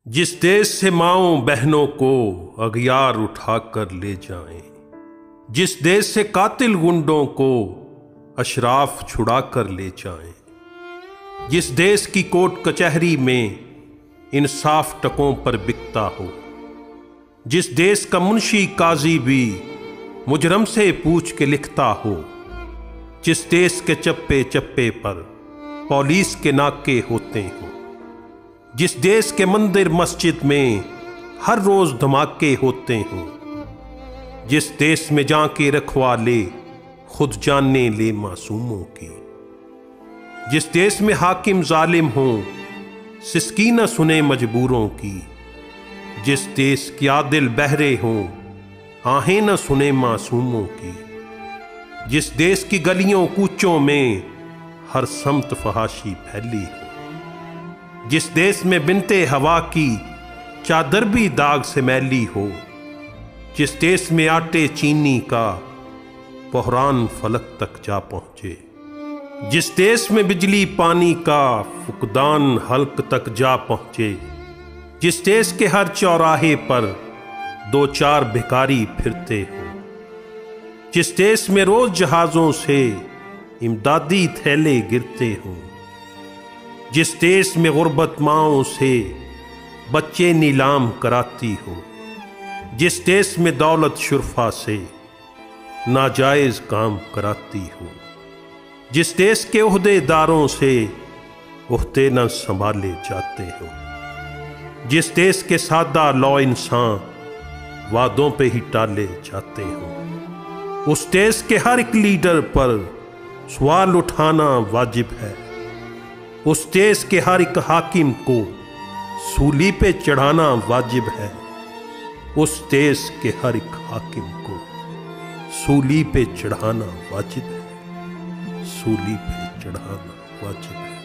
जिस देश से माओं बहनों को अगियार उठाकर ले जाएं, जिस देश से कातिल गुंडों को अशराफ छुड़ा कर ले जाएं, जिस देश की कोर्ट कचहरी में इंसाफ टकों पर बिकता हो, जिस देश का मुंशी काजी भी मुजरम से पूछ के लिखता हो, जिस देश के चप्पे चप्पे पर पुलिस के नाके होते हों, जिस देश के मंदिर मस्जिद में हर रोज धमाके होते हों, जिस देश में जाके रखवाले खुद जानने ले मासूमों की, जिस देश में हाकिम जालिम हो सिसकी न सुने मजबूरों की, जिस देश के आदिल बहरे हों आहें न सुने मासूमों की, जिस देश की गलियों कूचों में हर समत फहाशी फैली हो, जिस देश में बिनते हवा की चादर भी दाग से मैली हो, जिस देश में आटे चीनी का बहरान फलक तक जा पहुंचे, जिस देश में बिजली पानी का फुकदान हल्क तक जा पहुंचे, जिस देश के हर चौराहे पर दो चार भिखारी फिरते हो, जिस देश में रोज जहाजों से इमदादी थैले गिरते हो, जिस देश में गुर्बत माओं से बच्चे नीलाम कराती हो, जिस देश में दौलत शुरफा से नाजायज काम कराती हो, जिस देश के ओहदेदारों से ओहदे न संभाले जाते हो, जिस देश के सादा लौ इंसान वादों पे ही टाले जाते हो, उस देश के हर एक लीडर पर सवाल उठाना वाजिब है, उस देश के हर एक हाकिम को सूली पे चढ़ाना वाजिब है, उस देश के हर एक हाकिम को सूली पे चढ़ाना वाजिब है, सूली पे चढ़ाना वाजिब है।